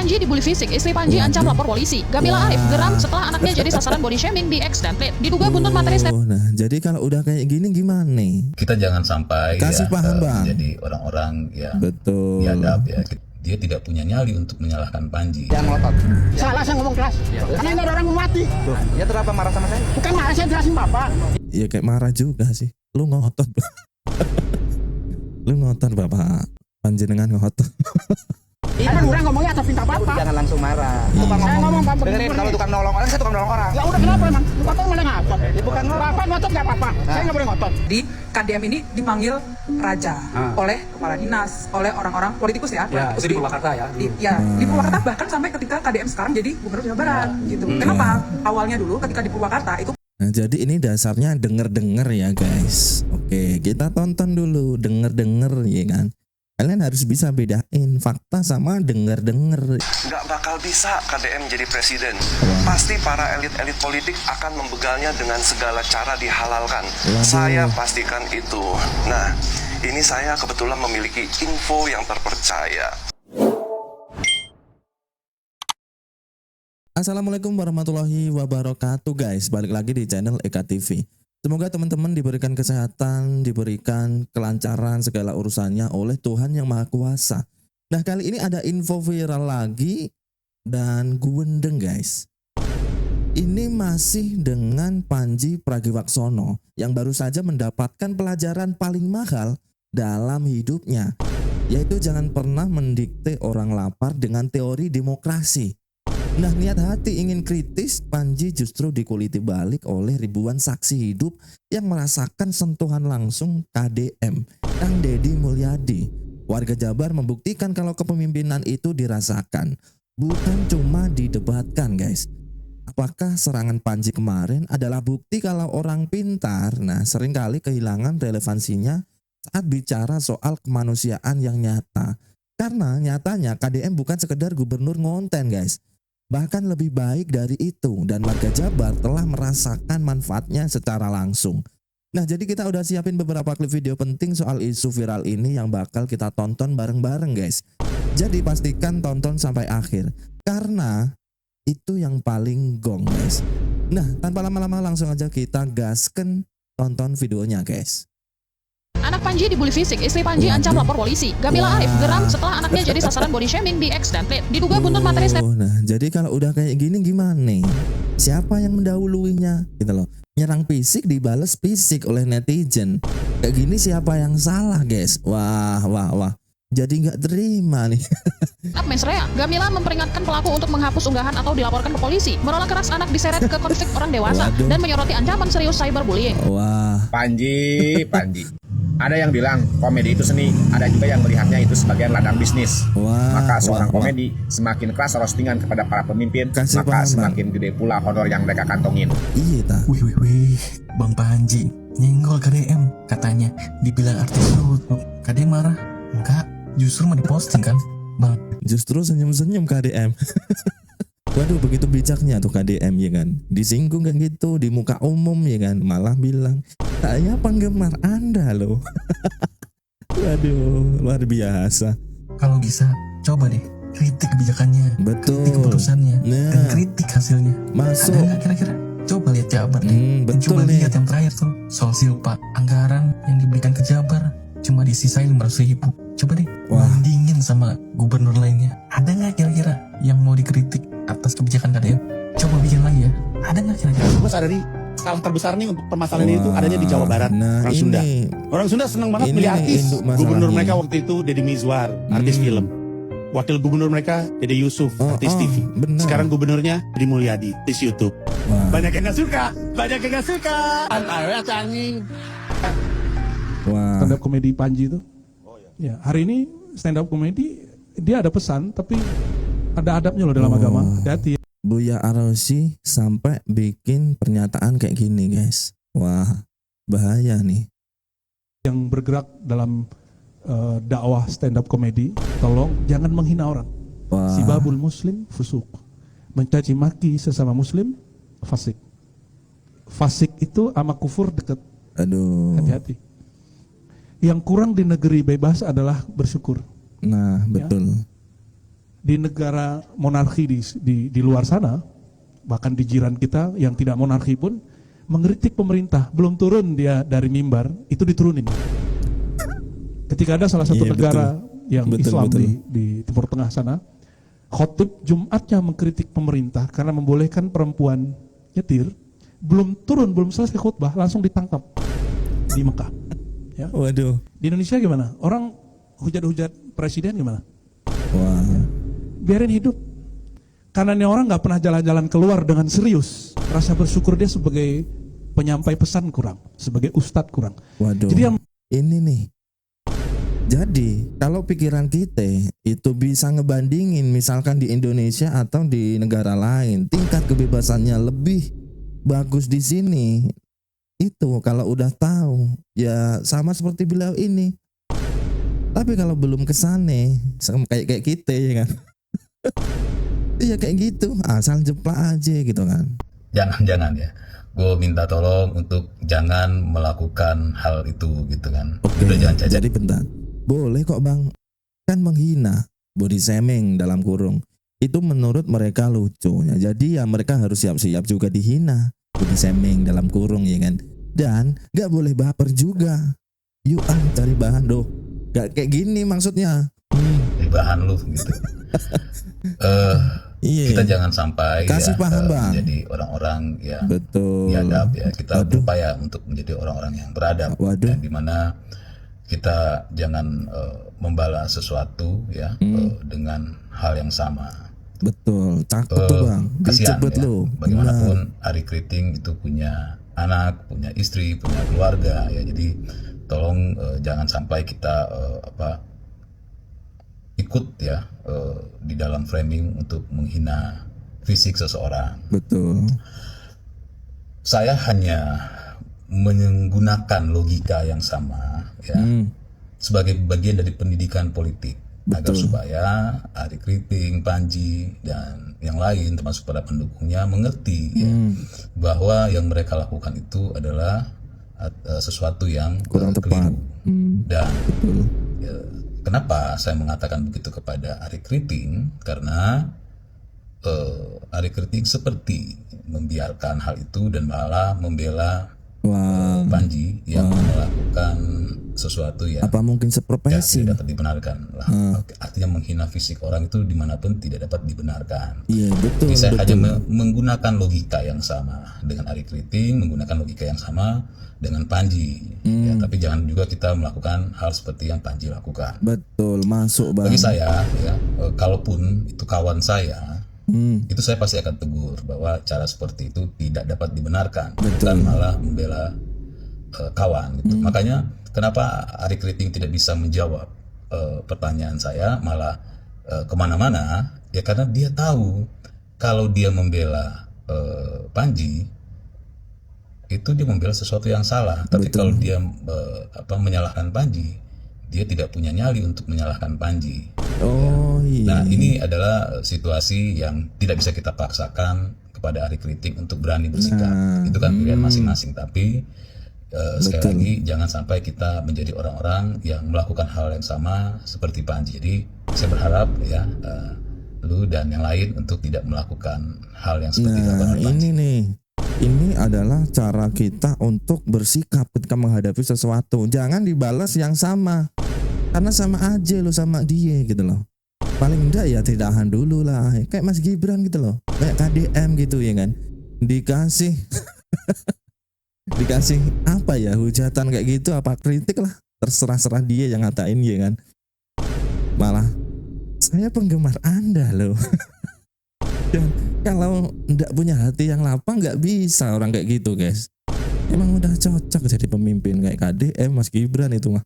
Panji dibully fisik, istri Panji ancam lapor polisi. Gamila Arif geram setelah anaknya jadi sasaran body shaming di X dan Plate. Diduga buntut materi Nah, jadi kalau udah kayak gini gimana nih? Kita jangan sampai kasih paham, Bang. Jadi orang-orang yang betul biadab ya. Dia tidak punya nyali untuk menyalahkan Panji. Yang ngotot. Salah saya ngomong keras. Karena ini ada orang mau mati. Ya kenapa marah sama saya? Bukan marah, saya jelasin Bapak. Ya kayak marah juga sih. Lu ngotot. Lu ngotot Bapak. Panjenengan ngotot. Kan orang ngomongnya atas pinta Bapak. Jangan langsung marah. Saya ngomong Bapak. Dengerin, kalau tukang nolong orang, saya tukang nolong orang. Ya udah kenapa emang? Bapak malah ngotot. Ya bukan Bapak ngotot nggak apa-apa. Saya nggak boleh ngotot. Di KDM ini dipanggil raja oleh kepala dinas, oleh orang-orang politikus ya. Itu di Purwakarta ya. Di Purwakarta, bahkan sampai ketika KDM sekarang jadi gubernur Jawa Barat gitu. Kenapa? Awalnya dulu ketika di Purwakarta itu. Nah, jadi ini dasarnya denger-denger ya guys. Oke, kita tonton dulu denger-denger ya kan. Kalian harus bisa bedain fakta sama denger-denger. Nggak bakal bisa KDM jadi presiden. Pasti para elit-elit politik akan membegalnya dengan segala cara dihalalkan. Saya pastikan itu. Nah, ini saya kebetulan memiliki info yang terpercaya. Assalamualaikum warahmatullahi wabarakatuh guys. Balik lagi di channel Eka TV. Semoga teman-teman diberikan kesehatan, diberikan kelancaran segala urusannya oleh Tuhan Yang Maha Kuasa. Nah, kali ini ada info viral lagi dan guwendeng guys. Ini masih dengan Panji Pragiwaksono yang baru saja mendapatkan pelajaran paling mahal dalam hidupnya, yaitu jangan pernah mendikte orang lapar dengan teori demokrasi. Nah, niat hati ingin kritis Panji justru dikuliti balik oleh ribuan saksi hidup yang merasakan sentuhan langsung KDM, Kang Deddy Mulyadi. Warga Jabar membuktikan kalau kepemimpinan itu dirasakan, bukan cuma didebatkan guys. Apakah serangan Panji kemarin adalah bukti kalau orang pintar, nah seringkali kehilangan relevansinya saat bicara soal kemanusiaan yang nyata. Karena nyatanya KDM bukan sekedar gubernur ngonten guys. Bahkan lebih baik dari itu, dan warga Jabar telah merasakan manfaatnya secara langsung. Nah, jadi kita udah siapin beberapa klip video penting soal isu viral ini yang bakal kita tonton bareng-bareng guys. Jadi pastikan tonton sampai akhir, karena itu yang paling gong guys. Nah, tanpa lama-lama langsung aja kita gasken tonton videonya guys. Anak Panji dibully fisik, istri Panji ancam lapor polisi. Gamila Arif geram setelah anaknya jadi sasaran body shaming di X dan Plate. Diduga buntut materi Nah, jadi kalau udah kayak gini gimana nih? Siapa yang mendahuluinya? Gitu loh. Nyerang fisik dibales fisik oleh netizen. Kayak gini siapa yang salah guys? Wah. Jadi nggak terima nih. Mesrea, Gamila memperingatkan pelaku untuk menghapus unggahan atau dilaporkan ke polisi. Menolak keras anak diseret ke konflik orang dewasa dan menyoroti ancaman serius cyberbullying. Wah. Panji. Ada yang bilang komedi itu seni, ada juga yang melihatnya itu sebagai ladang bisnis. Maka seorang komedi semakin keras roastingan kepada para pemimpin, maka semakin gede pula honor yang mereka kantongin. Iya ta. Wih, Bang Panji nyenggol KDM, katanya dibilang artis YouTube. KDM marah? Enggak, justru mau diposting kan, Bang. Justru senyum-senyum KDM. Waduh, begitu bijaknya tuh KDM ya kan. Disinggung kan gitu di muka umum ya kan, malah bilang saya penggemar Anda loh. Waduh, luar biasa. Kalau bisa coba deh kritik kebijakannya, kritik keputusannya, dan kritik hasilnya. Masuk. Ada nggak kira-kira? Coba lihat Jabar deh. Betul coba nih. Lihat yang terakhir tuh soal silpa, anggaran yang diberikan ke Jabar cuma disisain 500.000. Coba deh bandingin sama gubernur lainnya. Ada nggak kira-kira yang mau dikritik atas kebijakan KDM? Coba bikin lagi ya. Ada nggak kira-kira? Terus ada nih skala terbesar nih untuk permasalahan ini tuh adanya di Jawa Barat. Orang Sunda. Orang Sunda senang banget pilih artis. Gubernur mereka waktu itu Deddy Mizwar, artis film. Wakil gubernur mereka Dede Yusuf, artis TV. Sekarang gubernurnya Deddy Mulyadi, artis YouTube. Banyak yang gak suka. Antara canggih. Stand up komedi Panji itu. Ya, hari ini stand up komedi dia ada pesan tapi ada adabnya loh dalam agama. Hati-hati. Buya Arosi sampai bikin pernyataan kayak gini guys. Wah, bahaya nih. Yang bergerak dalam dakwah stand up komedi, tolong jangan menghina orang. Sibabul muslim fusuk. Mencaci maki sesama muslim fasik. Fasik itu sama kufur dekat. Aduh. Hati-hati. Yang kurang di negeri bebas adalah bersyukur. Nah, betul. Ya. di negara monarki di luar sana, bahkan di jiran kita yang tidak monarki pun mengkritik pemerintah, belum turun dia dari mimbar itu diturunin. Ketika ada salah satu negara yang Islam di Timur Tengah sana, khotib Jumatnya mengkritik pemerintah karena membolehkan perempuan nyetir, belum turun, belum selesai khutbah langsung ditangkap di Mekah. Ya. Waduh. Di Indonesia gimana? Orang hujat-hujat presiden gimana? Wah. Biarin hidup. Karena ini orang nggak pernah jalan-jalan keluar dengan serius. Rasa bersyukur dia sebagai penyampai pesan kurang, sebagai ustadz kurang. Waduh. Jadi yang ini nih. Jadi kalau pikiran kita itu bisa ngebandingin misalkan di Indonesia atau di negara lain, tingkat kebebasannya lebih bagus di sini. Itu kalau udah tahu ya sama seperti beliau ini. Tapi kalau belum kesane kayak kita ya kan. Iya kayak gitu, asal jeplak aja gitu kan. Jangan ya. Gue minta tolong untuk jangan melakukan hal itu gitu kan. Oke, udah jangan cacat. Jadi bentar. Boleh kok bang. Kan menghina, body shaming dalam kurung. Itu menurut mereka lucunya. Jadi ya mereka harus siap-siap juga dihina. Body shaming dalam kurung ya kan. Dan gak boleh baper juga. Yuk cari bahan doh. Gak kayak gini maksudnya. Cari bahan lu gitu. Kita jangan sampai kasih paham bang. Menjadi orang-orang yang betul biadab ya. Kita berupaya untuk menjadi orang-orang yang beradab. Ya, dimana kita jangan membalas sesuatu ya dengan hal yang sama. Betul, takut tuh bang. Kasihan ya. Lu. Bagaimanapun Arie Kriting itu punya anak, punya istri, punya keluarga ya. Jadi tolong jangan sampai kita ikut ya di dalam framing untuk menghina fisik seseorang. Betul. Saya hanya menggunakan logika yang sama ya sebagai bagian dari pendidikan politik. Agar supaya Arie Kriting, Panji dan yang lain termasuk para pendukungnya mengerti ya, bahwa yang mereka lakukan itu adalah sesuatu yang kurang tepat. Dan ya, kenapa saya mengatakan begitu kepada Arie Kriting? Karena Arie Kriting seperti membiarkan hal itu dan malah membela Panji yang melakukan sesuatu yang apa mungkin seprofesi tidak dapat dibenarkan lah. Artinya menghina fisik orang itu dimanapun tidak dapat dibenarkan. Iya betul. Jadi saya hanya menggunakan logika yang sama dengan Arie Kriting, menggunakan logika yang sama dengan Panji. Ya, tapi jangan juga kita melakukan hal seperti yang Panji lakukan. Betul, masuk bang. Bagi saya ya, kalaupun itu kawan saya, itu saya pasti akan tegur bahwa cara seperti itu tidak dapat dibenarkan. Dan malah membela kawan gitu. Makanya kenapa Arie Kriting tidak bisa menjawab pertanyaan saya, malah kemana-mana ya, karena dia tahu kalau dia membela Panji itu dia membela sesuatu yang salah. Tapi kalau dia menyalahkan Panji, dia tidak punya nyali untuk menyalahkan Panji. Nah ini adalah situasi yang tidak bisa kita paksakan kepada Arie Kriting untuk berani bersikap. Itu kan pilihan masing-masing. Tapi sekali lagi jangan sampai kita menjadi orang-orang yang melakukan hal yang sama seperti Panji. Jadi saya berharap ya lu dan yang lain untuk tidak melakukan hal yang seperti Panji. Ini nih, ini adalah cara kita untuk bersikap ketika menghadapi sesuatu. Jangan dibalas yang sama, karena sama aja lo sama dia gitu loh. Paling enggak ya tindakan dulu lah, kayak Mas Gibran gitu loh, kayak KDM gitu ya kan, dikasih dikasih apa ya, hujatan kayak gitu, apa kritik lah, terserah dia yang ngatain ya kan. Malah saya penggemar Anda loh. Dan kalau enggak punya hati yang lapang nggak bisa orang kayak gitu guys. Emang udah cocok jadi pemimpin kayak KDM, Mas Gibran itu mah.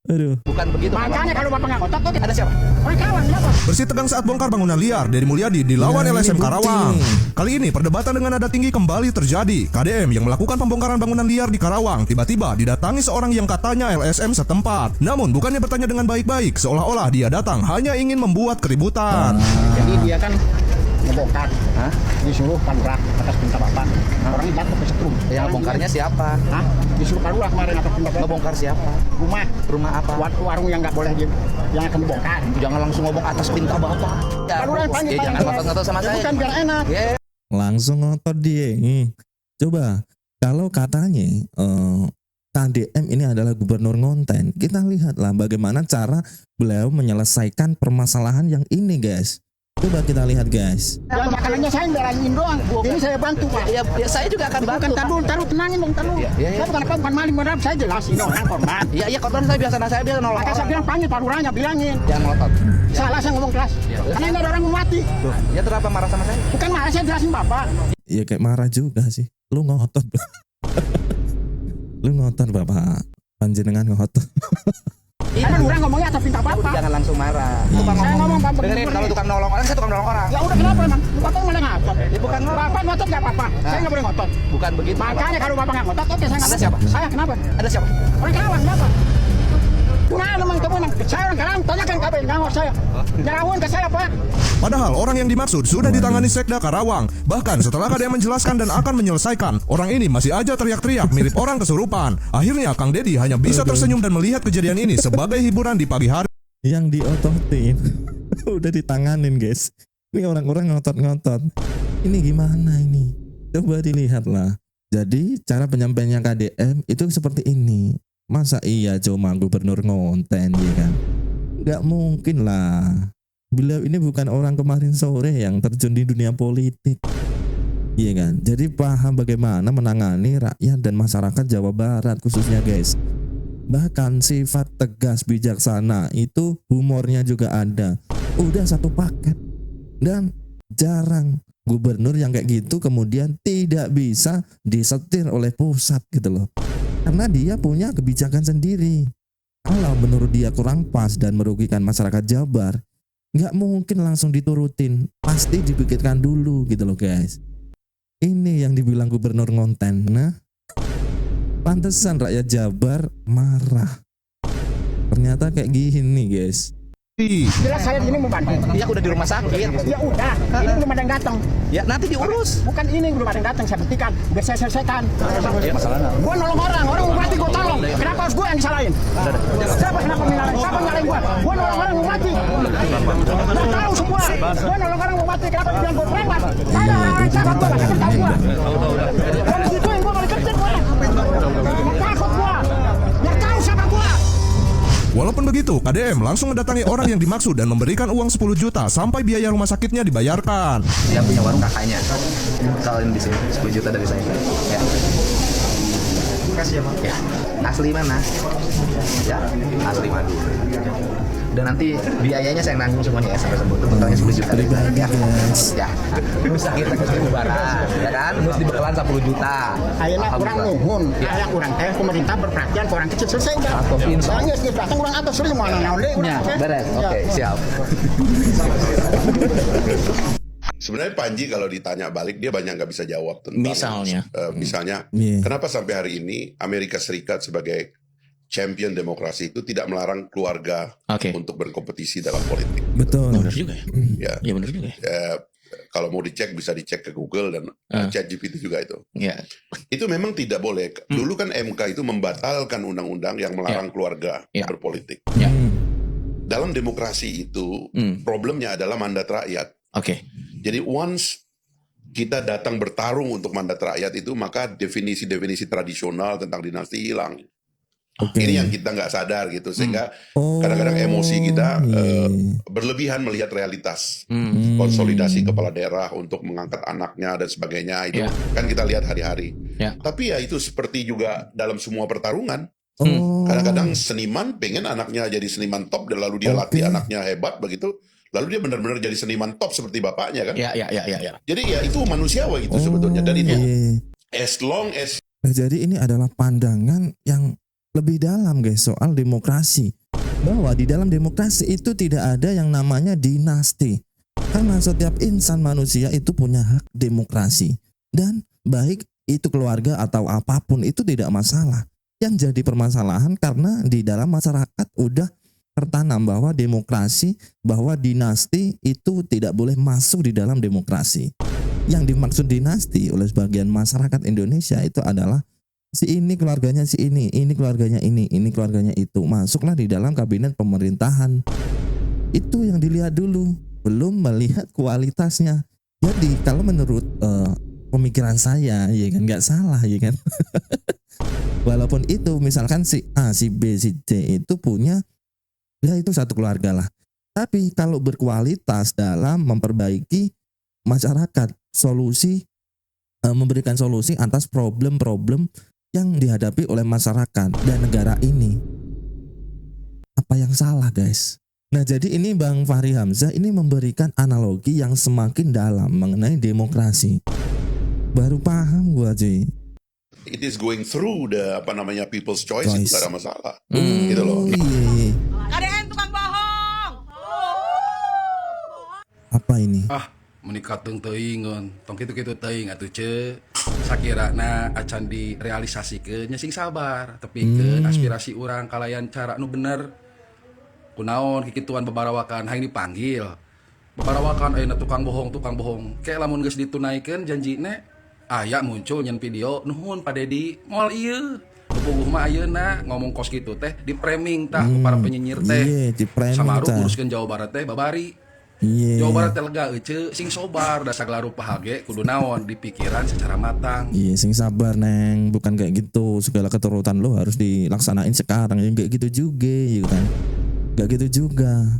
Aduh. Bukan begitu. Makanya kalau bapak nggak ngotot tuh ada siapa? Kawan siapa? Bersih tegang saat bongkar bangunan liar. Deddy Mulyadi dilawan LSM Karawang. Kali ini perdebatan dengan nada tinggi kembali terjadi. KDM yang melakukan pembongkaran bangunan liar di Karawang tiba-tiba didatangi seorang yang katanya LSM setempat. Namun bukannya bertanya dengan baik-baik, seolah-olah dia datang hanya ingin membuat keributan. Jadi dia kan ngebongkar. Hah? Disuruh panggrak atas perintah bapak. Orangnya jatuh ke setrum. Yang bongkarnya siapa? Hah? Disuruh parulah kemarin atas perintah bapak. Ngebongkar siapa? Rumah apa? Warung yang nggak boleh yang akan dibongkar. Jangan langsung ngomong atas perintah bapak. Parulah panggil. Jangan ngotot-ngotot sama saya. Bukan biar enak. Langsung ngotot dia. Coba kalau katanya KDM ini adalah gubernur ngonten, kita lihatlah bagaimana cara beliau menyelesaikan permasalahan yang ini, guys. Coba kita lihat, guys. Yang makanannya saya belain doang. Ini saya bantu, Pak. Ya saya juga akan bantu. Bukan taruh tenangin dong, taruh. Saya bukan maling beneran, saya jelas ini orang korban. Iya, korban saya biasa nolong. Maka saya bilang panggil Pak Lurahnya, bilangin. Jangan ngotot. Salah saya ngomong keras. Karena ini ada orang mau mati. Ya kenapa marah sama saya? Bukan marah, saya jelasin Bapak. Ya kayak marah juga sih. Lu ngotot. Lu ngotot, Bapak. Panjenengan ngotot. Kan orang ngomongnya atas perintah Bapak. Jangan langsung marah. Saya ngomong Bapak. Dengerin, kalau tukang nolong orang, saya tukang nolong orang. Ya udah kenapa emang? Bapak malah ngotot. Ya bukan Bapak ngotot nggak apa-apa. Saya nggak boleh ngotot. Bukan begitu. Makanya kalau Bapak nggak ngotot, oke saya nggak. Ada siapa? Saya kenapa? Ada siapa? Orang kawan kenapa? Nah, memang teman. Saya orang kawan, tanyakan KPN ngawur saya. Jangan ke saya, Pak. Padahal orang yang dimaksud sudah ditangani Sekda Karawang. Bahkan setelah KDM menjelaskan dan akan menyelesaikan, orang ini masih aja teriak-teriak mirip orang kesurupan. Akhirnya Kang Deddy hanya bisa tersenyum dan melihat kejadian ini sebagai hiburan di pagi hari. Yang diototin udah ditanganin, guys. Ini orang-orang ngotot-ngotot. Ini gimana ini? Coba dilihatlah. Jadi cara penyampaiannya KDM itu seperti ini. Masa iya cuma gubernur ngonten, ya kan? Gak mungkin lah. Beliau ini bukan orang kemarin sore yang terjun di dunia politik, iya kan? Jadi paham bagaimana menangani rakyat dan masyarakat Jawa Barat khususnya, guys. Bahkan sifat tegas bijaksana itu humornya juga ada. Udah satu paket. Dan jarang gubernur yang kayak gitu kemudian tidak bisa disetir oleh pusat gitu loh. Karena dia punya kebijakan sendiri. Kalau menurut dia kurang pas dan merugikan masyarakat Jabar, nggak mungkin langsung diturutin. Pasti dipikirkan dulu gitu loh, guys. Ini yang dibilang gubernur ngonten. Nah, pantesan rakyat Jabar marah. Ternyata kayak gini, guys. Jelas saya ini mau bantu. Dia udah di rumah sakit. Ya udah, ini belum ada yang datang. Ya nanti diurus. Bukan ini belum ada yang datang, saya buktikan. Biar saya selesaikan. Ya masalahnya. Gua nolong orang mau mati gua tolong. Kenapa harus gua yang disalahin? Siapa kenapa nyalain? Siapa nyalain gua? Gua nolong orang mau mati. Gua tahu semua. Gua nolong orang mau mati. Kenapa dibilang gua preman? Saya orang siapa gua? Siapa tahu gua? Kalau digituin gua balik kerja gua. Takut gua. Biar tahu siapa gua. Walaupun begitu, KDM langsung mendatangi orang yang dimaksud dan memberikan uang 10 juta sampai biaya rumah sakitnya dibayarkan. Yang punya warung kakaknya. Kalian di sini 10 juta dari saya. Ya. Makasih ya, Pak. Ya. Asli mana? Ya, asli Madu. Dan nanti biayanya saya nanggung semuanya ya sampai sembuh. Totalnya 10 juta. Ya. Ya. Terus kita ke Lebaran, ya kan? Terus dibekalan 10 juta. Ayeuna kurang nuhun. Aya kurang teh pemerintah berperhatian ke orang kecil selesai enggak? Soalnya geus datang kurang atas sudah mau naon deui. Ya, beres. Oke, siap. Sebenarnya Panji kalau ditanya balik dia banyak nggak bisa jawab tentang misalnya kenapa sampai hari ini Amerika Serikat sebagai champion demokrasi itu tidak melarang keluarga untuk berkompetisi dalam politik. Betul. Benar juga ya. Ya benar juga. Kalau mau dicek bisa dicek ke Google dan ChatGPT juga itu. Ya. Itu memang tidak boleh. Dulu kan MK itu membatalkan undang-undang yang melarang keluarga berpolitik. Ya. Dalam demokrasi itu problemnya adalah mandat rakyat. Jadi once kita datang bertarung untuk mandat rakyat itu, maka definisi-definisi tradisional tentang dinasti hilang. Ini yang kita nggak sadar gitu, sehingga kadang-kadang emosi kita berlebihan melihat realitas. Konsolidasi kepala daerah untuk mengangkat anaknya dan sebagainya itu kan kita lihat hari-hari. Tapi ya itu seperti juga dalam semua pertarungan. Kadang-kadang seniman pengen anaknya jadi seniman top dan lalu dia latih anaknya hebat begitu. Lalu dia benar-benar jadi seniman top seperti bapaknya kan? Ya. Jadi ya itu manusiawi itu sebetulnya. Dan itu as long as. Jadi ini adalah pandangan yang lebih dalam, guys, soal demokrasi. Bahwa di dalam demokrasi itu tidak ada yang namanya dinasti. Karena setiap insan manusia itu punya hak demokrasi. Dan baik itu keluarga atau apapun itu tidak masalah. Yang jadi permasalahan karena di dalam masyarakat udah tertanam bahwa demokrasi, bahwa dinasti itu tidak boleh masuk di dalam demokrasi. Yang dimaksud dinasti oleh sebagian masyarakat Indonesia itu adalah si ini keluarganya si ini keluarganya ini keluarganya itu. Masuklah di dalam kabinet pemerintahan. Itu yang dilihat dulu, belum melihat kualitasnya. Jadi kalau menurut pemikiran saya, ya kan nggak salah, ya kan. Walaupun itu misalkan si A, si B, si C itu punya, ya itu satu keluarga lah. Tapi kalau berkualitas dalam memperbaiki masyarakat, memberikan solusi atas problem-problem yang dihadapi oleh masyarakat dan negara ini. Apa yang salah, guys? Nah, jadi ini Bang Fahri Hamzah ini memberikan analogi yang semakin dalam mengenai demokrasi. Baru paham gua, cuy. It is going through the people's choice. Itu gak ada masalah. Gitu loh. KDM tukang bohong. Apa ini? Menikah teuing tong kitu-kitu teuing atuh ce sakirana acan direalisasikeun nya sing sabar tepikeun aspirasi urang kalayan cara nu bener kunaon kikituan babarawakan hayang dipanggil babarawakan ayeuna tukang bohong kayak lamun geus ditunaikeun janjina aya muncul nyen video nuhun Pak Dedi moal ieu puguh mah ayeuna ngomong kos kitu teh di framing tah ku para penyinyir teh samaru uruskeun Jawa Barat teh babari. Jawa Barat teh lega euceu sing sobar da sagala rupa hage kudu naon dipikiran secara matang. Sing sabar neng, bukan kayak gitu segala keturutan lo harus dilaksanain sekarang, ya enggak gitu juga ya kan. Enggak gitu juga.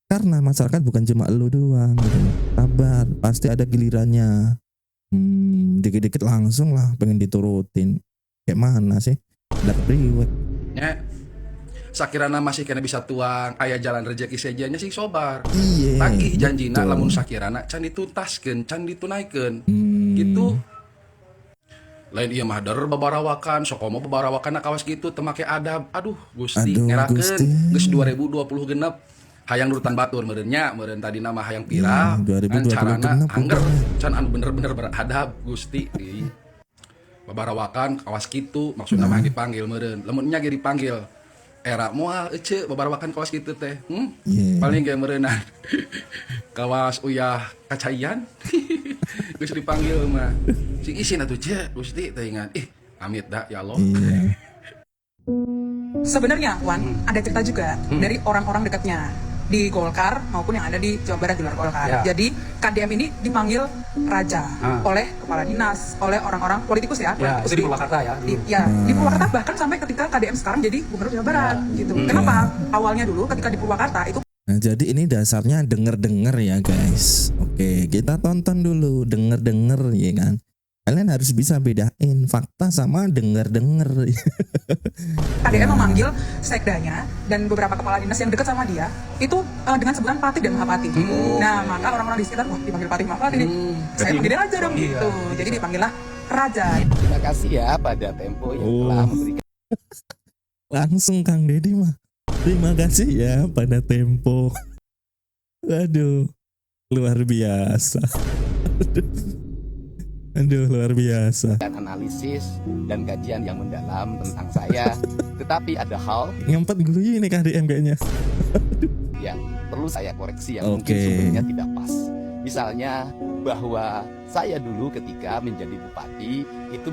Karena masyarakat bukan cuma lo doang gitu. Sabar, pasti ada gilirannya. Dikit-dikit langsung lah pengen diturutin. Kayak mana sih? Dapat reward. Sakirana masih kena bisa tuang aya jalan rezeki sejanya sing sobar tagih janjina lamun sakirana can dituntaskeun can ditunaikeun gitu lain ieu mah der babarawakan sokomo babarawakan kawas gitu teu make adab aduh Gusti ngerakeun geus 2020 genep hayang nurutan batur meureun nya meureun tadi nama hayang viral kan carana angger can anu bener-bener beradab Gusti babarawakan kawas kitu maksudna mah dipanggil meureun lamun nya ge dipanggil era moal ece babarawakan kawas gitu teh paling kayak merenang kawas uyah kacayan geus dipanggil mah sing isin atuh ce Gusti teh ingat amit dah ya Allah. Sebenarnya Wan ada cerita juga dari orang-orang dekatnya di Golkar maupun yang ada di Jawa Barat di luar Golkar. Jadi KDM ini dipanggil raja oleh kepala dinas, oleh orang-orang politikus ya. Politikus di Purwakarta ya. Di Purwakarta bahkan sampai ketika KDM sekarang jadi gubernur Jawa Barat gitu. Kenapa? Awalnya dulu ketika di Purwakarta itu. Nah, jadi ini dasarnya denger-denger ya guys. Oke, kita tonton dulu denger-denger ya kan. Kalian harus bisa bedain fakta sama denger-denger. KDM memanggil sekdanya dan beberapa kepala dinas yang dekat sama dia itu dengan sebutan Patih dan Mahapati. Nah, maka orang-orang di sekitar dipanggil Patih Mahapati nih. Saya panggil raja dong gitu. Jadi dipanggillah raja. Terima kasih ya pada Tempo yang telah memberikan. Langsung Kang Deddy mah. Terima kasih ya pada Tempo. Aduh, luar biasa. Aduh, luar biasa. Analisis dan kajian yang mendalam tentang saya, tetapi ada hal ngempet guyu ini KDM kayaknya. yang perlu saya koreksi yang mungkin sumbernya tidak pas. Misalnya bahwa saya dulu ketika menjadi bupati itu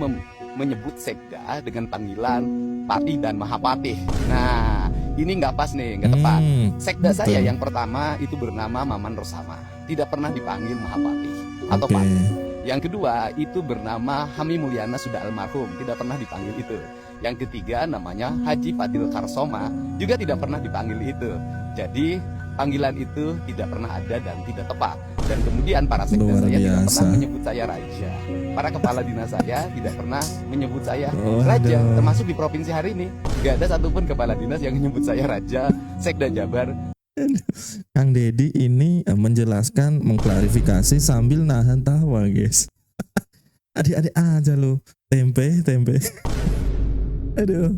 menyebut sekda dengan panggilan Patih dan Mahapatih. Nah, ini nggak pas nih, nggak tepat. Sekda saya yang pertama itu bernama Maman Rosama, tidak pernah dipanggil Mahapatih atau Patih. Yang kedua itu bernama Hami Mulyana sudah almarhum, tidak pernah dipanggil itu. Yang ketiga namanya Haji Fadil Karsoma, juga tidak pernah dipanggil itu. Jadi panggilan itu tidak pernah ada dan tidak tepat. Dan kemudian para sekda saya tidak pernah menyebut saya raja. Para kepala dinas saya tidak pernah menyebut saya raja, termasuk di provinsi hari ini. Gak ada satupun kepala dinas yang menyebut saya raja, sekda Jabar. Kang Deddy ini menjelaskan, mengklarifikasi sambil nahan tawa guys. Adik-adik aja lo, tempe. Aduh.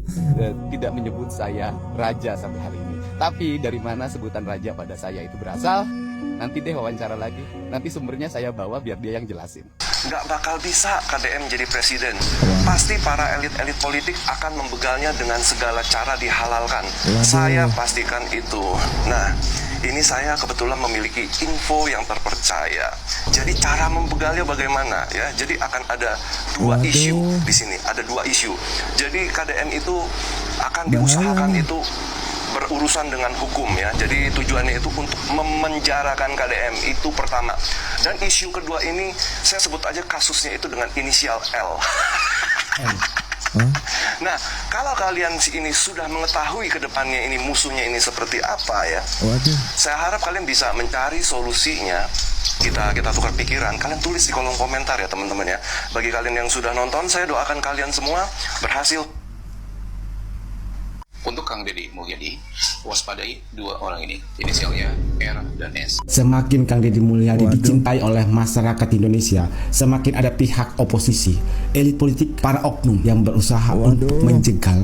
Tidak menyebut saya raja sampai hari ini. Tapi dari mana sebutan raja pada saya itu berasal? Nanti deh wawancara lagi. Nanti sumbernya saya bawa biar dia yang jelasin. nggak bakal bisa KDM jadi presiden. Pasti para elit-elit politik akan membegalnya dengan segala cara dihalalkan. Saya pastikan itu. Nah, ini saya kebetulan memiliki info yang terpercaya. Jadi cara membegalnya bagaimana ya? Jadi akan ada dua isu di sini. Ada dua isu. Jadi KDM itu akan diusahakan itu berurusan dengan hukum ya. Jadi tujuannya itu untuk memenjarakan KDM itu pertama. Dan isu kedua ini saya sebut aja kasusnya itu dengan inisial L. Nah, kalau kalian ini sudah mengetahui ke depannya ini musuhnya ini seperti apa ya, saya harap kalian bisa mencari solusinya. Kita tukar pikiran. Kalian tulis di kolom komentar ya teman-teman ya. Bagi kalian yang sudah nonton, saya doakan kalian semua berhasil. Untuk Kang Deddy Mulyadi, waspadai dua orang ini, inisialnya R dan S. Semakin Kang Deddy Mulyadi dicintai oleh masyarakat Indonesia, semakin ada pihak oposisi, elit politik, para oknum yang berusaha untuk menjegal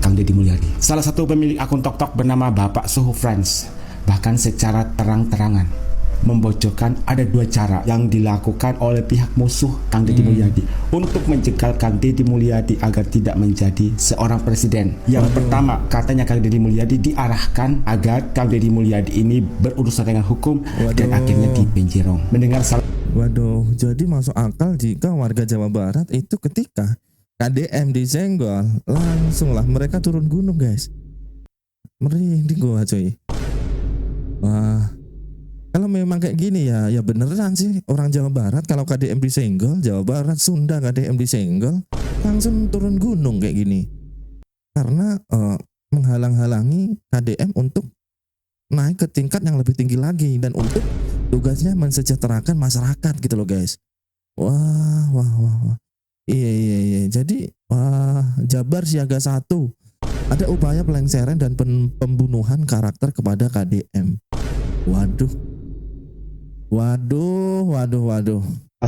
Kang Deddy Mulyadi. Salah satu pemilik akun TikTok bernama Bapak Suhu Friends bahkan secara terang-terangan membocorkan ada dua cara yang dilakukan oleh pihak musuh Kang Deddy Mulyadi untuk menjegal Kang Deddy Mulyadi agar tidak menjadi seorang presiden. Yang pertama, katanya Kang Deddy Mulyadi diarahkan agar Kang Deddy Mulyadi ini berurusan dengan hukum dan akhirnya dipenjerong. Mendengar jadi masuk akal jika warga Jawa Barat itu ketika KDM disenggol langsunglah mereka turun gunung, guys. Merinding gua coy. Wah, kalau memang kayak gini ya beneran sih orang Jawa Barat kalau KDM disenggol, Jawa Barat, Sunda KDM disenggol langsung turun gunung kayak gini. Karena menghalang-halangi KDM untuk naik ke tingkat yang lebih tinggi lagi dan untuk tugasnya mensejahterakan masyarakat gitu loh guys. Wah. Iya. Jadi Jabar Siaga 1. Ada upaya pelengseran dan pembunuhan karakter kepada KDM. Waduh. Salah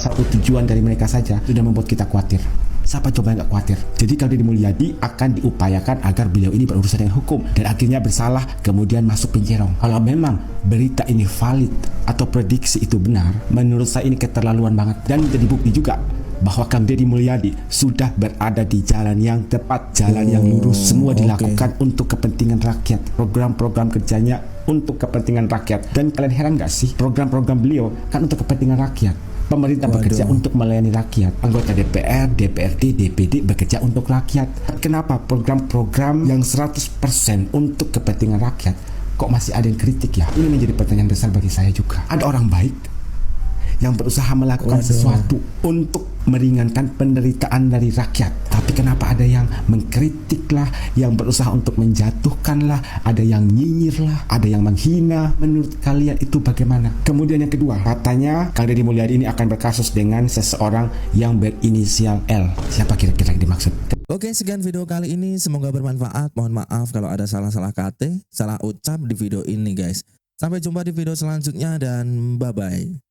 satu tujuan dari mereka saja sudah membuat kita khawatir. Siapa coba yang gak khawatir? Jadi Kang Deddy Mulyadi akan diupayakan agar beliau ini berurusan dengan hukum dan akhirnya bersalah kemudian masuk penjara. Kalau memang berita ini valid atau prediksi itu benar, menurut saya ini keterlaluan banget dan menjadi bukti juga bahwa Kang Deddy Mulyadi sudah berada di jalan yang tepat, jalan yang lurus. Semua dilakukan untuk kepentingan rakyat. Program-program kerjanya untuk kepentingan rakyat. Dan kalian heran gak sih? Program-program beliau kan untuk kepentingan rakyat. Pemerintah bekerja untuk melayani rakyat. Anggota DPR, DPRD, DPD bekerja untuk rakyat. Kenapa program-program yang 100% untuk kepentingan rakyat kok masih ada yang kritik ya? Ini menjadi pertanyaan besar bagi saya juga. Ada orang baik yang berusaha melakukan sesuatu untuk meringankan penderitaan dari rakyat. Tapi kenapa ada yang mengkritik lah, yang berusaha untuk menjatuhkan lah, ada yang nyinyir lah, ada yang menghina. Menurut kalian itu bagaimana? Kemudian yang kedua, katanya Kang Deddy Mulyadi ini akan berkasus dengan seseorang yang berinisial L. Siapa kira-kira yang dimaksud? Oke, sekian video kali ini. Semoga bermanfaat. Mohon maaf kalau ada salah-salah kata, salah ucap di video ini guys. Sampai jumpa di video selanjutnya dan bye-bye.